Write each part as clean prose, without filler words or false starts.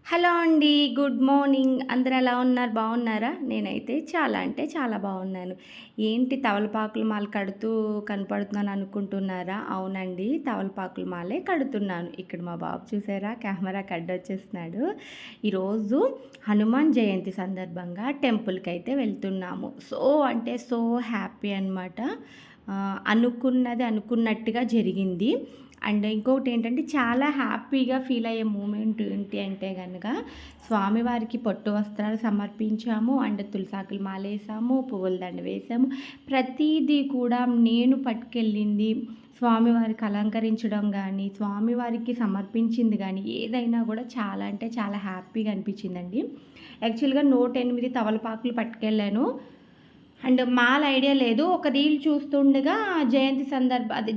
Hello అండి. Good morning. అందరూ ఎలా ఉన్నారు? బాగున్నారా? నేనైతే చాలా అంటే చాలా బాగున్నాను. ఏంటి తమలపాకుల మాల కడుతూ కనపడుతున్నాను అనుకుంటున్నారా? అవునండి. తమలపాకుల మాలే కడుతున్నాను. ఇక్కడ మా బాబు చూసారా కెమెరాకి అడ్డొచ్చేస్తున్నాడు. ఈరోజు హనుమాన్ జయంతి సందర్భంగా టెంపుల్‌కైతే వెళ్తున్నాము. అంటే సో హ్యాపీ అనమాట. అనుకున్నది అనుకున్నట్టుగా జరిగింది. అండ్ ఇంకొకటేంటంటే చాలా హ్యాపీగా ఫీల్ అయ్యే మూమెంట్ ఏంటి అంటే గనక స్వామివారికి పట్టు వస్త్రాలు సమర్పించాము. అండ్ తులసాకులు మాలేసాము, పువ్వుల దండ వేసాము. ప్రతీదీ కూడా నేను పట్టుకెళ్ళింది స్వామివారికి అలంకరించడం గానీ, స్వామివారికి సమర్పించింది గానీ ఏదైనా కూడా చాలా అంటే చాలా హ్యాపీగా అనిపించిందండి. యాక్చువల్‌గా 108 తమలపాకులు పట్టుకెళ్ళాను. అండ్ మాల ఐడియా లేదు. ఒక రీల్ చూస్తుండగా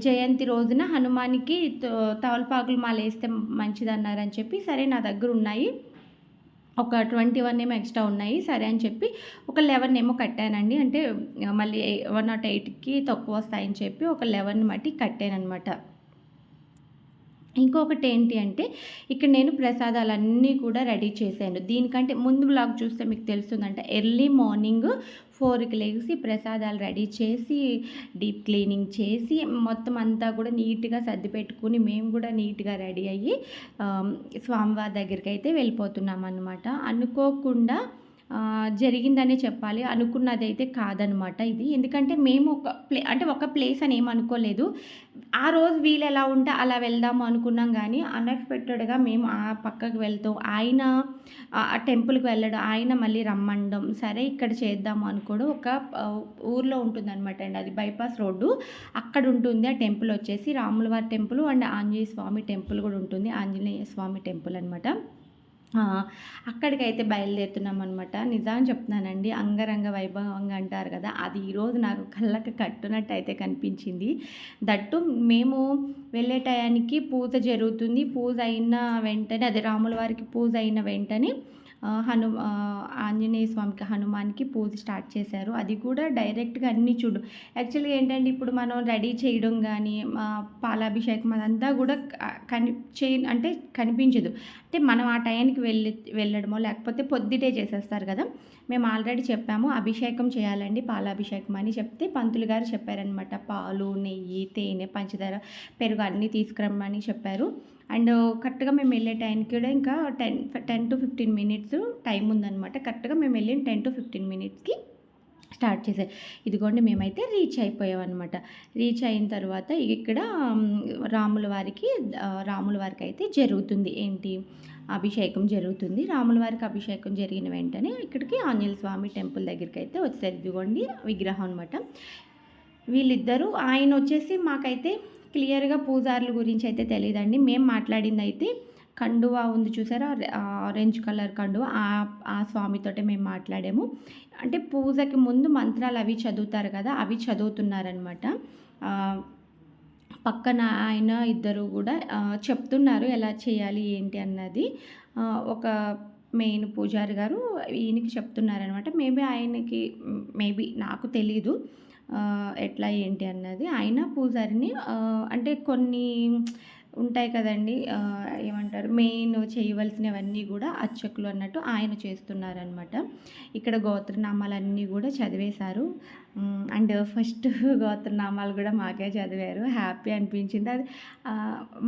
జయంతి రోజున హనుమాన్‌కి తమలపాకులు మాలేస్తే మంచిదన్నారని చెప్పి, సరే నా దగ్గరున్నాయి. ఒక 21 ఏమో ఎక్స్‌ట్రా ఉన్నాయి. సరే అని చెప్పి ఒక 11 ఏమో కట్టానండి. అంటే మళ్ళీ 108కి తక్కువొస్తాయని చెప్పి ఒక 11 మటికి కట్టాననమాట. ఇంకొకటేంటి అంటే, ఇక్కడ నేను ప్రసాదాలన్నీ కూడా రెడీ చేశాను. దీనికంటే ముందు వ్లాగ్ చూస్తే మీకు తెలుస్తుందంట. ఎర్లీ మార్నింగ్ 4కి లెగిసి ప్రసాదాలు రెడీ చేసి, డీప్ క్లీనింగ్ చేసి, మొత్తం అంతా కూడా నీట్‌గా సర్దిపెట్టుకొని, మేము కూడా నీట్‌గా రెడీ అయ్యి స్వామివారి దగ్గరికైతే వెళ్ళిపోతున్నామనమాట. అనుకోకుండా జరిగిందనే చెప్పాలి. అనుకున్నదైతే కాదనమాట ఇది. ఎందుకంటే మేము ఒక ప్లేస్ అని ఏమి అనుకోలేదు. ఆ రోజు వీలెలా ఉంటే అలా వెళ్దాము అనుకున్నాం గానీ, అన్‌ఎక్స్‌పెక్టెడ్‌గా మేము ఆ పక్కకి వెళ్తాం. ఆయన ఆ టెంపుల్‌కి వెళ్ళడం, ఆయన మళ్ళీ రమ్మనడం, సరే ఇక్కడ చేద్దాము అనుకోవడం ఒక ఊర్లో ఉంటుందనమాట అండి. అది బైపాస్ రోడ్డు. అక్కడుంటుంది ఆ టెంపుల్ వచ్చేసి రాములవారి temple and Anjaneya Swami temple గూడా ఉంటుంది. ఆంజనేయ స్వామి టెంపుల్ అనమాట. అక్కడికైతే బయలుదేరుతున్నామనమాట. నిజం చెప్తున్నానండి. అంగరంగ వైభవంగా అంటారు కదా! అది ఈరోజు నాకు కళ్ళకి కట్టునట్టయితే కనిపించింది. దట్టు మేము వెళ్ళే టయానికి పూజ జరుగుతుంది. పూజ అయిన వెంటనే అదే రాముల వారికి పూజ అయిన వెంటనే ఆంజనేయ స్వామికి, హనుమాన్‌కి పూజ స్టార్ట్ చేశారు. అది కూడా డైరెక్ట్‌గా అన్నీ యాక్చువల్‌గా ఏంటంటే ఇప్పుడు మనం రెడీ చేయడం గానీ, పాలాభిషేకం అదంతా గూడా అంటే కనిపించదు. అంటే మనం ఆ టయానికి వెళ్ళడమో లేకపోతే పొద్దుటే చేసేస్తారు కదా! మేము ఆల్రెడీ చెప్పాము అభిషేకం చేయాలండి, పాలాభిషేకం అని చెప్తే పంతులు గారు చెప్పారనమాట. పాలు, నెయ్యి, తేనె, పంచదార, పెరుగు అన్నీ తీసుకురమ్మని చెప్పారు. అండ్ కరెక్ట్‌గా మేము వెళ్ళే టైంకి కూడా ఇంకా 10-15 మినిట్స్ టైం ఉందనమాట. కరెక్ట్‌గా మేము వెళ్ళిన 10-15 మినిట్స్‌కి స్టార్ట్ చేశారు. ఇదిగోండి మేమైతే రీచ్ అయిపోయామనమాట. రీచ్ అయిన తర్వాత ఇక్కడ రాముల వారికి అయితే జరుగుతుంది. ఏంటి అభిషేకం జరుగుతుంది. రాముల వారికి అభిషేకం జరిగిన వెంటనే ఇక్కడికి ఆంజనేయ స్వామి టెంపుల్ దగ్గరికైతే వచ్చేసారు. ఇదిగోండి విగ్రహం అనమాట. వీళ్ళిద్దరూ ఆయనొచ్చేసి మాకైతే క్లియర్‌గా పూజారుల గురించి అయితే తెలీదండి. మేము మాట్లాడిందయితే కండువా ఉంది చూసారా? ఆరెంజ్ కలర్ కండువా ఆ స్వామితోటే మేము మాట్లాడాము. అంటే పూజకి ముందు మంత్రాలు అవి చదువుతారు కదా! అవి చదువుతున్నారనమాట. పక్కన ఆయన ఇద్దరు గూడా చెప్తున్నారు ఎలా చేయాలి ఏంటి అన్నది. ఒక మెయిన్ పూజారి గారు ఈయనకి చెప్తున్నారనమాట. మేబీ నాకు తెలీదు. ఎట్లా ఏంటి అన్నది. ఆయన పూజారిని అంటే కొన్ని ఉంటాయి కదండీ! ఏమంటారు మెయిన్ చేయవలసినవన్నీ గూడా అర్చకులు అన్నట్టు ఆయన చేస్తున్నారనమాట. ఇక్కడ గోత్రనామాలన్నీ గూడా చదివేశారు. అండ్ ఫస్ట్ గోత్రనామాలు గూడా మాకే చదివారు. హ్యాపీ అనిపించింది. అది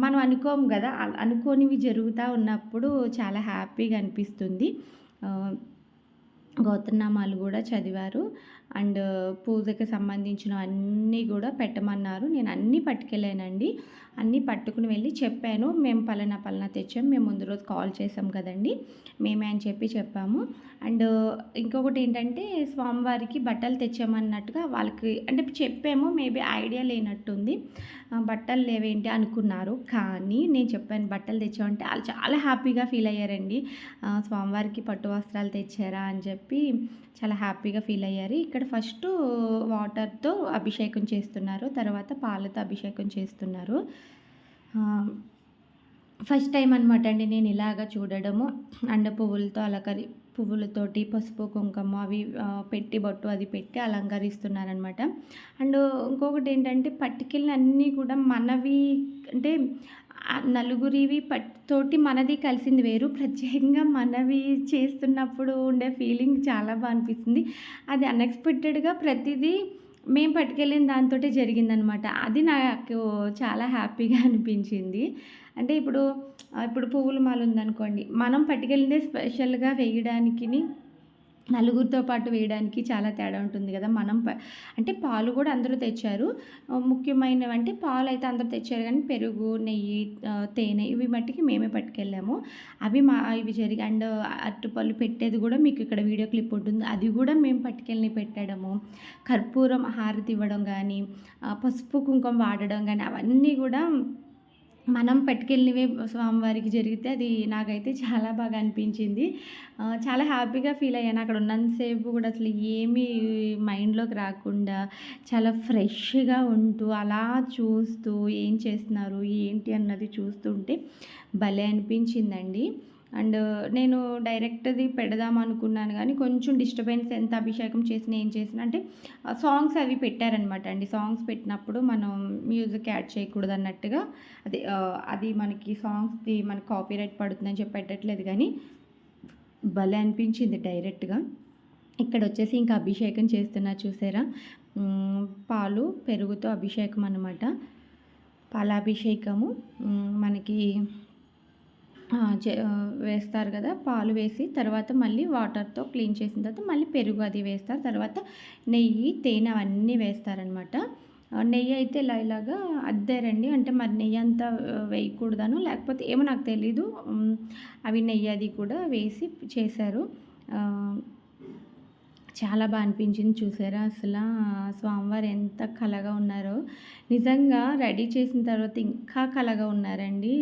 మనం అనుకోము గదా! అనుకోనివి జరుగుతా ఉన్నప్పుడు చాలా హ్యాపీగా అనిపిస్తుంది. గోత్రనామాలు గూడా చదివారు. అండ్ పూజకి సంబంధించినవన్నీ గూడా పెట్టమన్నారు. నేను అన్నీ పట్టుకెళ్ళానండి. అన్నీ పట్టుకుని వెళ్ళి చెప్పాను. మేము పలానా తెచ్చాము. మేము ముందు రోజు కాల్ చేసాం కదండీ! మేమే అని చెప్పాము. అండ్ ఇంకొకటేంటంటే స్వామివారికి బట్టలు తెచ్చామన్నట్టుగా వాళ్ళకి అంటే చెప్పాము. మేబీ ఐడియా లేనట్టుంది. బట్టలు లేవేంటి అనుకున్నారు. కానీ నేను చెప్పాను బట్టలు తెచ్చామంటే ఆళ్ళు చాలా హ్యాపీగా ఫీల్ అయ్యారండి. స్వామివారికి పట్టు వస్త్రాలు తెచ్చారా అని చెప్పి చాలా హ్యాపీగా ఫీల్ అయ్యారు. ఇక్కడ ఫస్టు వాటర్‌తో అభిషేకం చేస్తున్నారు. తర్వాత పాలతో అభిషేకం చేస్తున్నారు. ఫస్ట్ టైం అనమాట అండి నేను ఇలాగ చూడడము. అండ్ పువ్వులతో పువ్వులతోటి పసుపు, కుంకుమ అవి పెట్టి బొట్టు అది పెట్టి అలంకరిస్తున్నారనమాట. అండ్ ఇంకొకటేంటంటే పట్టుకెళ్ళిన అన్నీ కూడా మనవి అంటే నలుగురివి తోటి మనది కలిసింది వేరు. ప్రత్యేకంగా మనవి చేస్తున్నప్పుడు ఉండే ఫీలింగ్ చాలా అనిపిస్తుంది. అది అన్‌ఎక్స్‌పెక్టెడ్‌గా ప్రతిదీ మేము పట్టుకెళ్ళిన దాంతోటే జరిగిందనమాట. అది నాకు చాలా హ్యాపీగా అనిపించింది. అంటే ఇప్పుడు పువ్వుల మాల ఉందనుకోండి. మనం పట్టుకెళ్ళిందే స్పెషల్‌గా వేయడానికిని, నలుగురితో పాటు వేయడానికి చాలా తేడా ఉంటుంది గదా! అంటే పాలు గూడా అందరూ తెచ్చారు. ముఖ్యమైనవంటే పాలైతే అందరూ తెచ్చారు గానీ, పెరుగు, నెయ్యి, తేనె ఇవి మట్టికి మేమే పట్టుకెళ్ళాము. ఇవి జరిగాయి. అండ్ అరటిపళ్ళు పెట్టేది గూడా మీకు ఇక్కడ వీడియో క్లిప్ ఉంటుంది. అది గూడా మేము పట్టుకెళ్ళి పెట్టడము, కర్పూరం హారతి ఇవ్వడం గానీ, పసుపు, కుంకుమ వాడడం గానీ అవన్నీ గూడా మనం పట్టుకెళ్ళినవే స్వామివారికి జరిగితే అది నాకైతే చాలా బాగా అనిపించింది. చాలా హ్యాపీగా ఫీల్ అయ్యాను. అక్కడ ఉన్నంత సేపు కూడా అసలు ఏమీ మైండ్‌లోకి రాకుండా చాలా ఫ్రెష్‌గా ఉంటూ, అలా చూస్తూ ఏం చేస్తున్నారు, ఏంటి అన్నది చూస్తుంటే భలే అనిపించిందండి. అండ్ నేను డైరెక్ట్‌ది పెడదాం అనుకున్నాను గానీ, కొంచెం డిస్టర్బెన్స్ ఎంత అభిషేకం చేసినా, ఏం చేసినా అంటే సాంగ్స్ అవి పెట్టారనమాట అండి. సాంగ్స్ పెట్టినప్పుడు మనం మ్యూజిక్ యాడ్ చేయకూడదన్నట్టుగా అది మనకి సాంగ్స్‌ది మనకి కాపీరైట్ పడుతుందని చెప్పి పెట్టట్లేదు గానీ, భలే అనిపించింది డైరెక్ట్‌గా. ఇక్కడొచ్చేసి ఇంకా అభిషేకం చేస్తున్నారు చూసారా? పాలు, పెరుగుతో అభిషేకం అనమాట. పాలాభిషేకము మనకి వేస్తారు కదా! పాలు వేసి తర్వాత మళ్ళీ వాటర్‌తో క్లీన్ చేసిన తర్వాత మళ్ళీ పెరుగు అది వేస్తారు. తర్వాత నెయ్యి, తేనె అవన్నీ వేస్తారనమాట. నెయ్యి అయితే ఇలాగా అద్దారండి. అంటే మరి నెయ్యి అంతా వేయకూడదనో లేకపోతే ఏమో నాకు తెలీదు. అవి నెయ్యి అది కూడా వేసి చేశారు. చాలా అనిపించింది చూసారా అసలా స్వామివారు ఎంత కళగా ఉన్నారో. నిజంగా రెడీ చేసిన తర్వాత ఇంకా కళగా ఉన్నారండి.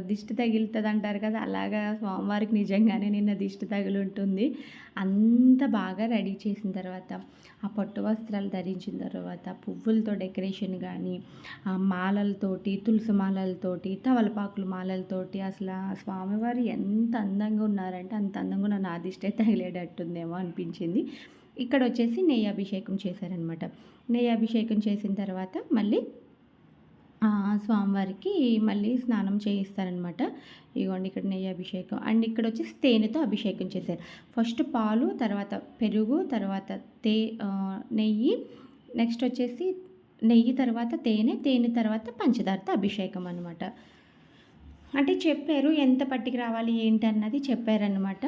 దిష్టి తగిలుతదంటారు కదా! అలాగా స్వామివారికి నిజంగానే నిన్న దిష్టి తగిలుంటుంది. అంత బాగా రెడీ చేసిన తర్వాత, ఆ పట్టు వస్త్రాలు ధరించిన తర్వాత, పువ్వులతో డెకరేషన్ గానీ, ఆ మాలలతోటి, తులసి మాలలతోటి, తమలపాకుల మాలలతోటి అసలా స్వామివారు ఎంత అందంగా ఉన్నారంటే అంత అందంగా ఉన్న నా దిష్టే తగిలేటట్టుందేమో అనిపించింది. ఇక్కడొచ్చేసి నెయ్యి అభిషేకం చేశారనమాట. నెయ్యి అభిషేకం చేసిన తర్వాత మళ్ళీ స్వామివారికి మళ్ళీ స్నానం చేయిస్తారనమాట. ఇగోండి ఇక్కడ నెయ్యి అభిషేకం. అండ్ ఇక్కడొచ్చేసి తేనెతో అభిషేకం చేశారు. ఫస్ట్ పాలు, తర్వాత పెరుగు, తర్వాత నెయ్యి, నెక్స్ట్ వచ్చేసి నెయ్యి తర్వాత తేనె తర్వాత పంచదారతో అభిషేకం అనమాట. అంటే చెప్పారు ఎంత పట్టుకు రావాలి ఏంటి అన్నది చెప్పారనమాట.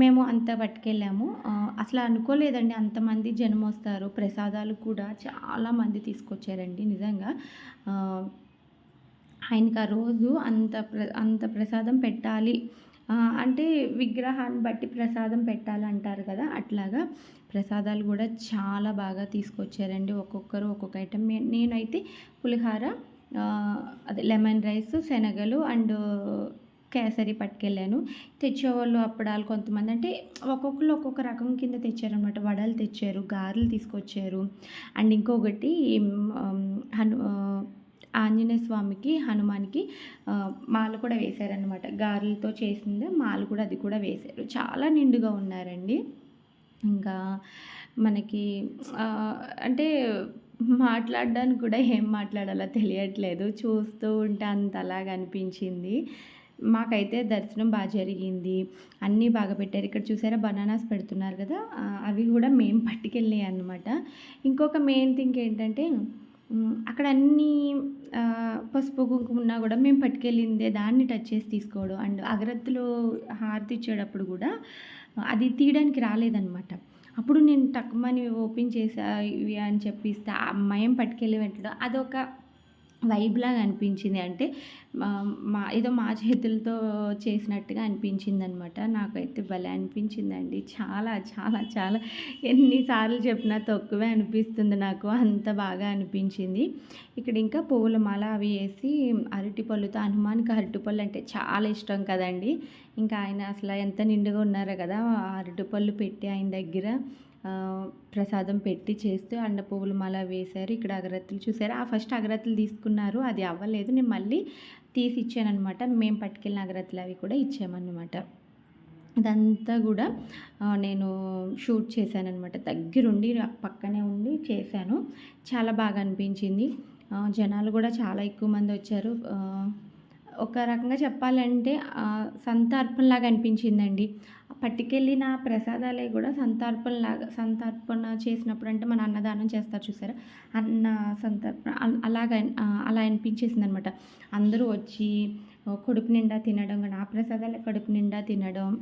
మేము అంత పట్టుకెళ్ళాము. అసలు అనుకోలేదండి అంతమంది జనం వస్తారు. ప్రసాదాలు కూడా చాలామంది తీసుకొచ్చారండి నిజంగా. ఆయనకి ఆ రోజు అంత ప్రసాదం పెట్టాలి. అంటే విగ్రహాన్ని బట్టి ప్రసాదం పెట్టాలంటారు కదా! అట్లాగా ప్రసాదాలు కూడా చాలా బాగా తీసుకొచ్చారండి. ఒక్కొక్కరు ఒక్కొక్క ఐటెం. నేనైతే పులిహార, అదే లెమన్ రైస్, శనగలు అండ్ కేసరి పట్టుకెళ్ళాను. తెచ్చేవాళ్ళు అప్పడాలు కొంతమంది అంటే ఒక్కొక్కళ్ళు ఒక్కొక్క రకం కింద తెచ్చారనమాట. వడలు తెచ్చారు, గారెలు తీసుకొచ్చారు. అండ్ ఇంకొకటి ఆంజనేయ స్వామికి, హనుమాన్‌కి మాల కూడా వేశారనమాట. గారెలతో చేసిందే మాల కూడా అది కూడా వేశారు. చాలా నిండుగా ఉన్నారండి. ఇంకా మనకి అంటే మాట్లాడడానికి కూడా ఏం మాట్లాడాలో తెలియట్లేదు. చూస్తూ ఉంటే అంతలాగా అనిపించింది. మాకైతే దర్శనం జరిగింది. అన్నీ బాగా పెట్టారు. ఇక్కడ చూసారా బనానాస్ పెడుతున్నారు కదా! అవి కూడా మేము పట్టుకెళ్ళినయి అన్నమాట. ఇంకొక మెయిన్ థింగ్ ఏంటంటే అక్కడ అన్నీ పసుపు, కుంకుమ ఉన్నా కూడా మేము పట్టుకెళ్ళిందే దాన్ని టచ్ చేసి తీసుకోవడం. అండ్ అగరత్తులు హారతి ఇచ్చేటప్పుడు కూడా అది తీయడానికి రాలేదనమాట. అప్పుడు నేను టక్కుమని ఓపెన్ చేసా ఇవి అని చెప్పిస్తే ఆ అమ్మాయేం పట్టుకెళ్ళి పెట్టడం అదొక వైబ్‌లాగా అనిపించింది. అంటే ఏదో మా చేతులతో చేసినట్టుగా అనిపించిందనమాట. నాకైతే భలే అనిపించిందండి. చాలా, చాలా, చాలా ఎన్ని సార్లు చెప్పినా తక్కువే అనిపిస్తుంది నాకు. అంత బాగా అనిపించింది. ఇక్కడ ఇంకా పువ్వుల మాల అవి వేసి అరటిపళ్ళుతో హనుమాన్‌కి అరటిపళ్ళు అంటే చాలా ఇష్టం కదండీ! ఇంకా ఆయన అసలు ఎంత నిండుగా ఉన్నారో కదా! అరటిపళ్ళు పెట్టి ఆయన దగ్గర ప్రసాదం పెట్టి చేస్తే అండ పువ్వుల మాల వేశారు. ఇక్కడ అగరత్తులు చూసారా? ఫస్ట్ అగరత్తులు తీసుకున్నారు. అది అవ్వలేదు. నేను మళ్ళీ తీసి ఇచ్చాననమాట. మేము పట్టుకెళ్ళిన అగరత్తులు అవి కూడా ఇచ్చామన్నమాట. ఇదంతా కూడా నేను షూట్ చేశాననమాట. దగ్గరుండి పక్కనే ఉండి చేశాను. చాలా బాగా అనిపించింది. జనాలు కూడా చాలా ఎక్కువ మంది వచ్చారు. ఒక రకంగా చెప్పాలంటే సంతర్పణలాగా అనిపించిందండి. పట్టుకెళ్ళిన ప్రసాదాలే కూడా సంతర్పణ చేసినప్పుడు అంటే మన అన్నదానం చేస్తారు చూసారా? అన్న సంతర్పణ అలా అనిపించేసిందనమాట. అందరూ వచ్చి కడుపు నిండా తినడం, నా ప్రసాదాలే కడుపు నిండా తినడం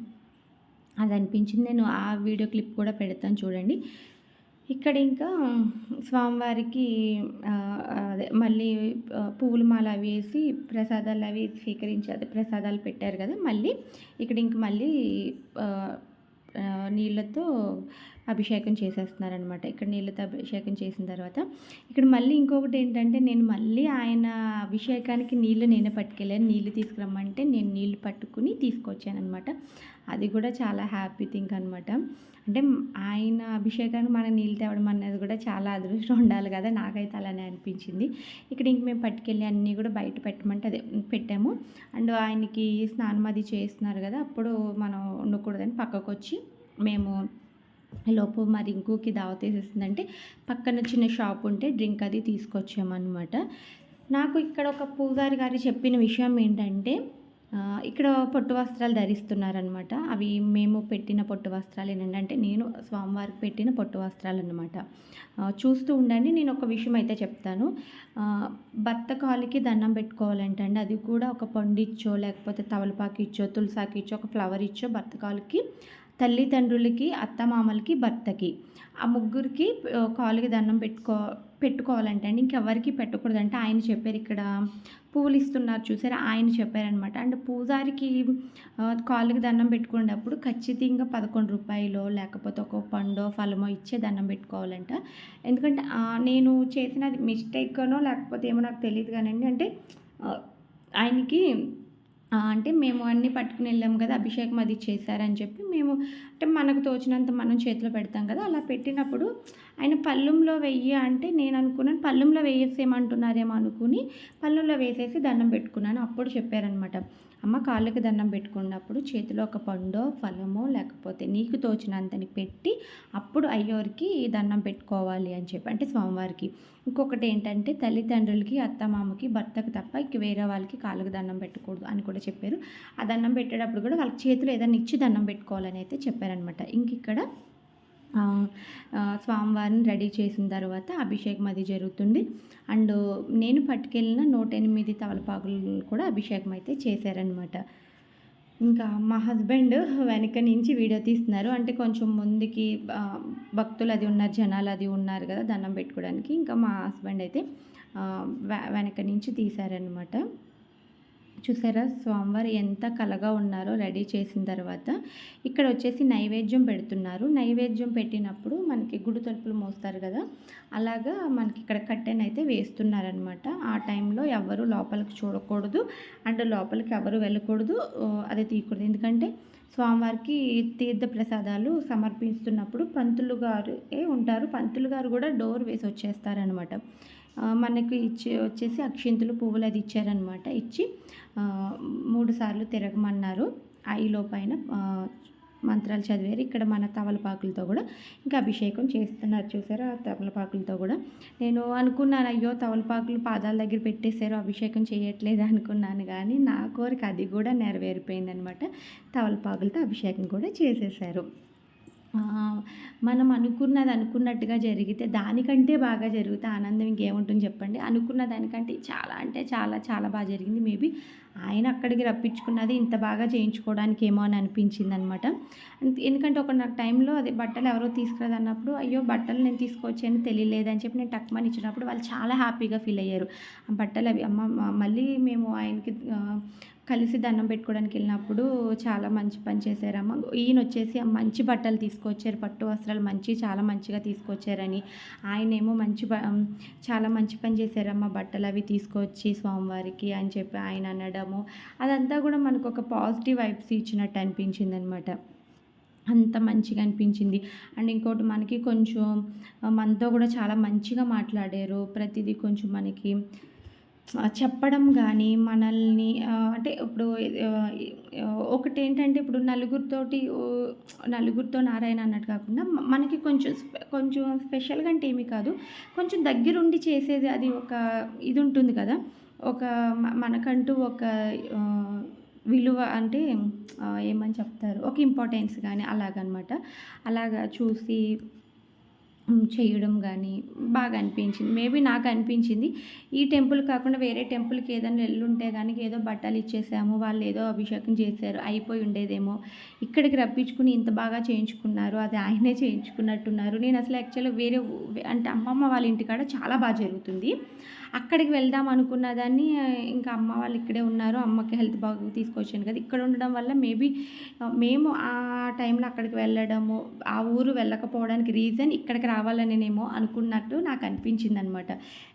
అది అనిపించింది. నేను ఆ వీడియో క్లిప్ కూడా పెడతాను చూడండి. ఇక్కడ ఇంకా స్వామివారికి అదే మళ్ళీ పువ్వుల మాల వేసి ప్రసాదాలు అవి స్వీకరించి అదే ప్రసాదాలు పెట్టారు కదా! మళ్ళీ ఇక్కడ ఇంక మళ్ళీ నీళ్ళతో అభిషేకం చేసేస్తున్నారనమాట. ఇక్కడ నీళ్ళతో అభిషేకం చేసిన తర్వాత ఇక్కడ మళ్ళీ ఇంకొకటి ఏంటంటే, నేను మళ్ళీ ఆయన అభిషేకానికి నీళ్ళు నేనే పట్టుకెళ్ళాను. నీళ్ళు తీసుకురమ్మంటే నేను నీళ్ళు పట్టుకుని తీసుకొచ్చాననమాట. అది కూడా చాలా హ్యాపీ థింగ్ అనమాట. అంటే ఆయన అభిషేకానికి మన నీళ్ళు తేవడం అనేది కూడా చాలా అదృష్టం ఉండాలి కదా! నాకైతే అలానే అనిపించింది. ఇక్కడ ఇంక మేము పట్టుకెళ్ళి అన్నీ కూడా బయట పెట్టమంటే అదే పెట్టాము. అండ్ ఆయనకి స్నానం అది చేస్తున్నారు కదా! అప్పుడు మనం ఉండకూడదని పక్కకొచ్చి మేము లోపు మా రింకుకి దావతేసేసిందంటే పక్కన చిన్న షాప్ ఉంటే డ్రింక్ అది తీసుకొచ్చామన్నమాట. నాకు ఇక్కడ ఒక పూజారి గారు చెప్పిన విషయం ఏంటంటే, ఇక్కడ పొట్టు వస్త్రాలు ధరిస్తున్నారనమాట. అవి మేము పెట్టిన పొట్టు వస్త్రాలేనండి. అంటే నేను స్వామివారికి పెట్టిన పొట్టు వస్త్రాలన్నమాట. చూస్తూ ఉండండి. నేను ఒక విషయం అయితే చెప్తాను. భర్త కాలికి దండం పెట్టుకోవాలంటండి. అది కూడా ఒక పండిచ్చో లేకపోతే తమలపాకు ఇచ్చో తులసాకు ఇచ్చో ఒక ఫ్లవర్ ఇచ్చో భర్త కాలికి తల్లిదండ్రులకి అత్తమామలకి భర్తకి ఆ ముగ్గురికి కాలుకి దండం పెట్టుకోవాలంటే అండి. ఇంకెవరికి పెట్టకూడదంటే ఆయన చెప్పారు. ఇక్కడ పువ్వులు ఇస్తున్నారు చూసారా, ఆయన చెప్పారనమాట. అండ్ పూజారికి కాళ్ళకి దండం పెట్టుకునేటప్పుడు ఖచ్చితంగా 11 రూపాయలో లేకపోతే ఒక పండో ఫలమో ఇచ్చే దండం పెట్టుకోవాలంట. ఎందుకంటే నేను చేసినది మిస్టేక్నో లేకపోతే ఏమో నాకు తెలియదు కానండి. అంటే ఆయనకి అంటే మేము అన్నీ పట్టుకుని వెళ్ళాము కదా, అభిషేకం అది చేశారని చెప్పి మేము అంటే మనకు తోచినంత మనం చేతిలో పెడతాం కదా, అలా పెట్టినప్పుడు ఆయన పళ్ళెంలో వెయ్యి అంటే నేను అనుకున్నాను పళ్ళెంలో వేసేయమంటున్నారేమో అనుకుని పళ్ళెంలో వేసేసి దండం పెట్టుకున్నాను. అప్పుడు చెప్పారనమాట, అమ్మ కాళ్ళకి దండం పెట్టుకున్నప్పుడు చేతిలో ఒక పండో ఫలమో లేకపోతే నీకు తోచినంతని పెట్టి అప్పుడు అయ్యోరికి దండం పెట్టుకోవాలి అని చెప్పి, అంటే స్వామివారికి. ఇంకొకటి ఏంటంటే తల్లిదండ్రులకి అత్తమామకి భర్తకు తప్ప ఇంక వేరే వాళ్ళకి కాళ్ళకి దండం పెట్టకూడదు అని కూడా చెప్పారు. ఆ దండం పెట్టేటప్పుడు కూడా వాళ్ళకి చేతిలో ఏదైనా ఇచ్చి దండం పెట్టుకోవాలని అయితే చెప్పారనమాట. ఇంక ఇక్కడ స్వామివారిని రెడీ చేసిన తర్వాత అభిషేకం అది జరుగుతుంది. అండ్ నేను పట్టుకెళ్ళిన 108 తమలపాకులు కూడా అభిషేకం అయితే చేశారనమాట. ఇంకా మా హస్బెండ్ వెనక నుంచి వీడియో తీస్తున్నారు. అంటే కొంచెం ముందుకి భక్తులు అది ఉన్నారు, జనాలు అది ఉన్నారు కదా దండం పెట్టుకోవడానికి. ఇంకా మా హస్బెండ్ అయితే వెనక నుంచి తీశారనమాట. చూసారా స్వామివారు ఎంత కళగా ఉన్నారో రెడీ చేసిన తర్వాత. ఇక్కడ వచ్చేసి నైవేద్యం పెడుతున్నారు. నైవేద్యం పెట్టినప్పుడు మనకి గుడి తలుపులు మోస్తారు కదా, అలాగా మనకి ఇక్కడ కట్టెన్ అయితే వేస్తున్నారనమాట. ఆ టైంలో ఎవరు లోపలికి చూడకూడదు అండ్ లోపలికి ఎవరు వెళ్ళకూడదు, అదే తీయకూడదు. ఎందుకంటే స్వామివారికి తీర్థ ప్రసాదాలు సమర్పిస్తున్నప్పుడు పంతులు గారు ఉంటారు. పంతులు గారు కూడా డోర్ వేసి వచ్చేస్తారనమాట. మనకు వచ్చేసి అక్షింతలు పువ్వులు అది ఇచ్చారనమాట. ఇచ్చి 3 సార్లు తిరగమన్నారు. ఈలోపైన మంత్రాలు చదివారు. ఇక్కడ మన తమలపాకులతో కూడా ఇంకా అభిషేకం చేస్తున్నారు చూసారా, తమలపాకులతో కూడా. నేను అనుకున్నాను అయ్యో తమలపాకులు పాదాల దగ్గర పెట్టేశారు, అభిషేకం చేయట్లేదు అనుకున్నాను. కానీ నా కోరిక అది కూడా నెరవేరిపోయిందనమాట. తమలపాకులతో అభిషేకం కూడా చేసేసారు. మనం అనుకున్నది అనుకున్నట్టుగా జరిగితే దానికంటే బాగా జరిగితే ఆనందం ఇంకేముంటుంది చెప్పండి. అనుకున్న దానికంటే చాలా అంటే చాలా చాలా బాగా జరిగింది. మేబీ ఆయన అక్కడికి రప్పించుకున్నది ఇంత బాగా చేయించుకోవడానికి ఏమో అని అనిపించింది అనమాట. ఎందుకంటే ఒక నాకు టైంలో అదే బట్టలు ఎవరో తీసుకురాదన్నప్పుడు అయ్యో బట్టలు నేను తీసుకొచ్చాను తెలియలేదని చెప్పి నేను టక్మని ఇచ్చినప్పుడు వాళ్ళు చాలా హ్యాపీగా ఫీల్ అయ్యారు. ఆ బట్టలు అవి అమ్మ మళ్ళీ మేము ఆయనకి కలిసి దండం పెట్టుకోవడానికి వెళ్ళినప్పుడు చాలా మంచి పని చేశారమ్మ, ఈయన వచ్చేసి మంచి బట్టలు తీసుకొచ్చారు, పట్టు వస్త్రాలు చాలా మంచిగా తీసుకొచ్చారని, ఆయనేమో చాలా మంచి పని చేశారమ్మ బట్టలు అవి తీసుకొచ్చి స్వామివారికి అని చెప్పి ఆయన అనడము, అదంతా కూడా మనకు ఒక పాజిటివ్ వైబ్స్ ఇచ్చినట్టు అనిపించింది అనమాట. అంత మంచిగా అనిపించింది. అండ్ ఇంకోటి మనకి కొంచెం మనతో కూడా చాలా మంచిగా మాట్లాడారు. ప్రతిదీ కొంచెం మనకి చెప్పడం గానీ, మనల్ని అంటే ఇప్పుడు ఒకటేంటంటే ఇప్పుడు నలుగురితో నారాయణ అన్నట్టు కాకుండా మనకి కొంచెం స్పెషల్‌గా అంటే ఏమి కాదు. కొంచెం దగ్గరుండి చేసేది అది ఒక ఇది ఉంటుంది కదా! ఒక మనకంటూ ఒక ఆహ్, విలువ అంటే ఏమని చెప్తారు? ఒక ఇంపార్టెన్స్ గాని అలాగనమాట. అలాగా చూసి చేయడం గానీ బాగా అనిపించింది. మేబీ నాకనిపించింది. ఈ టెంపుల్ కాకుండా వేరే టెంపుల్‌కి ఏదైనా ఎళ్ళుంటే గనక ఏదో బట్టలిచ్చేసాము. వాళ్ళేదో అభిషేకం చేశారు. అయిపోయి ఉండేదేమో. ఇక్కడికి రప్పించుకొని ఇంత బాగా చేయించుకున్నారు. అది ఆయనే చేయించుకున్నట్టున్నారు. నేనసలు యాక్చువల్‌గా వేరే అంటే అమ్మమ్మ వాళ్ళ ఇంటికాడ చాలా జరుగుతుంది. అక్కడికి వెళ్దాం అనుకున్న దాన్ని ఇంకా అమ్మ వాళ్ళు ఇక్కడే ఉన్నారు. అమ్మకి హెల్త్ బాగోక తీసుకొచ్చాను కదా! ఇక్కడ ఉండడం వల్ల మేబీ మేము ఆ టైంలో అక్కడికి వెళ్ళడము, ఆ ఊరు వెళ్ళకపోవడానికి రీజన్ ఇక్కడికి రావాలనేనేమో అనుకున్నట్టు నాకు అనిపించిందనమాట.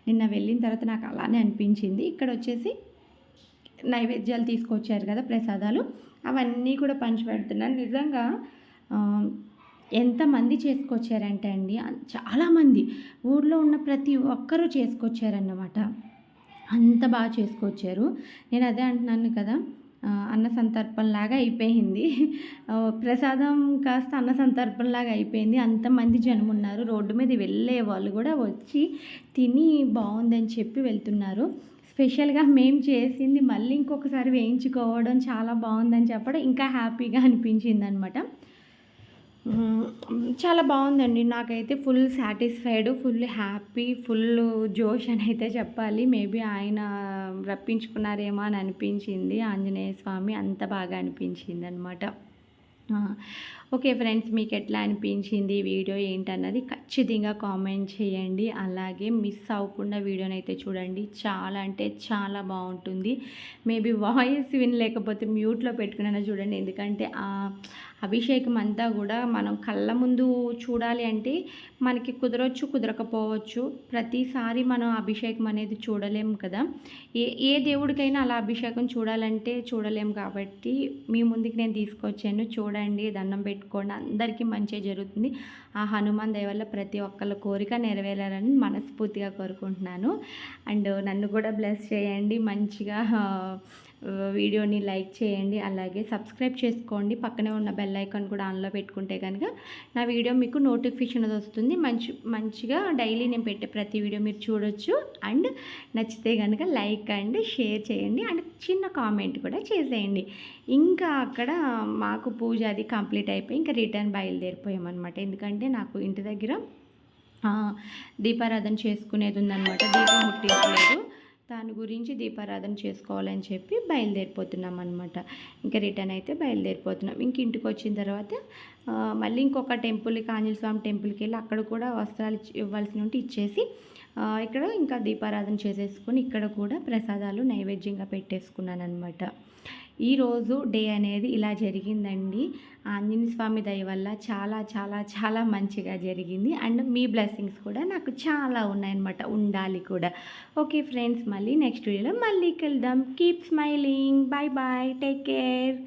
నిన్న వెళ్ళిన తర్వాత నాకు అలానే అనిపించింది. ఇక్కడొచ్చేసి నైవేద్యాలు తీసుకొచ్చారు కదా! ప్రసాదాలు అవన్నీ కూడా పంచిపెడుతున్నాను. నిజంగా ఆహ్, ఎంతమంది చేసుకొచ్చారంటే అండి చాలామంది ఊర్లో ఉన్న ప్రతి ఒక్కరూ చేసుకొచ్చారన్నమాట. అంత చేసుకొచ్చారు. నేను అదే అంటున్నాను కదా! అన్న సంతర్పణలాగా అయిపోయింది. ప్రసాదం కాస్త అన్న సంతర్పణలాగా అయిపోయింది. అంతమంది జనమున్నారు. రోడ్డు మీద వెళ్ళే వాళ్ళు గూడా వచ్చి తిని బావుందని చెప్పి వెళ్తున్నారు. స్పెషల్‌గా మేము చేసింది మళ్ళీ ఇంకొకసారి వేయించుకోవడం చాలా బావుందని చెప్పడం ఇంకా హ్యాపీగా అనిపించిందనమాట. చాలా బావుందండి. నాకైతే full satisfied, full happy, full జోష్ అనైతే చెప్పాలి. మేబీ ఆయన రప్పించుకున్నారేమో అని అనిపించింది. ఆంజనేయ స్వామి అంత బాగా అనిపించిందనమాట. ఆ! ఓకే ఫ్రెండ్స్, మీకెట్లా అనిపించింది ఈ వీడియో ఏంటన్నది ఖచ్చితంగా కామెంట్ చేయండి. అలాగే మిస్ అవ్వకుండా వీడియోనైతే చూడండి. చాలా అంటే చాలా బావుంటుంది. మేబీ వాయిస్ వినలేకపోతే మ్యూట్‌లో పెట్టుకునైనా చూడండి. ఎందుకంటే అభిషేకం అంతా గూడా మనం కళ్ళ ముందు చూడాలి అంటే మనకి కుదరొచ్చు, కుదరకపోవచ్చు. ప్రతిసారి మనం అభిషేకం అనేది చూడలేము కదా! ఏ దేవుడికైనా అలా అభిషేకం చూడాలంటే చూడలేము కాబట్టి మీ ముందుకి నేను తీసుకొచ్చాను. చూడండి, దండం పెట్టుకోండి. అందరికీ మంచే జరుగుతుంది. ఆ హనుమాన్ దయ వల్ల ప్రతి ఒక్కళ్ళ కోరిక నెరవేరాలని మనస్ఫూర్తిగా కోరుకుంటున్నాను. అండ్ నన్ను కూడా బ్లెస్ చేయండి. మంచిగా వీడియోని లైక్ చేయండి. అలాగే సబ్స్క్రైబ్ చేసుకోండి. పక్కనే ఉన్న బెల్ ఐకాన్ కూడా ఆన్‌లో పెట్టుకుంటే కనుక నా వీడియో మీకు నోటిఫికేషన్ అది వస్తుంది. మంచిగా డైలీ నేను పెట్టే ప్రతి వీడియో మీరు చూడొచ్చు. అండ్ నచ్చితే కనుక లైక్ అండ్ షేర్ చేయండి. అండ్ చిన్న కామెంట్ కూడా చేసేయండి. ఇంకా అక్కడ మాకు పూజ అది కంప్లీట్ అయిపోయి ఇంకా రిటర్న్ బయలుదేరిపోయామన్నమాట. ఎందుకంటే నాకు ఇంటి దగ్గర దీపారాధన చేసుకునేది ఉందన్నమాట. దీపం ముట్టించలేదు. దాని గురించి దీపారాధన చేసుకోవాలని చెప్పి బయలుదేరిపోతున్నాం అనమాట. ఇంకా రిటర్న్ అయితే బయలుదేరిపోతున్నాం. ఇంక ఇంటికి వచ్చిన తర్వాత మళ్ళీ ఇంకొక టెంపుల్‌కి, ఆంజనేయ స్వామి టెంపుల్‌కి వెళ్ళి అక్కడ కూడా వస్త్రాలు ఇవ్వాల్సినవి ఉంటే ఇచ్చేసి ఇక్కడ ఇంకా దీపారాధన చేసేసుకొని ఇక్కడ కూడా ప్రసాదాలు నైవేద్యంగా పెట్టేసుకున్నానమాట. ఈరోజు డే అనేది ఇలా జరిగిందండి. ఆంజనేయ స్వామి దయ వల్ల చాలా చాలా చాలా మంచిగా జరిగింది. అండ్ మీ బ్లెస్సింగ్స్ కూడా నాకు చాలా ఉన్నాయన్నమాట. ఉండాలి కూడా. ఓకే ఫ్రెండ్స్, మళ్ళీ నెక్స్ట్ వీడియోలో మళ్ళీ కలుద్దాం. Keep smiling. Bye bye. Take care.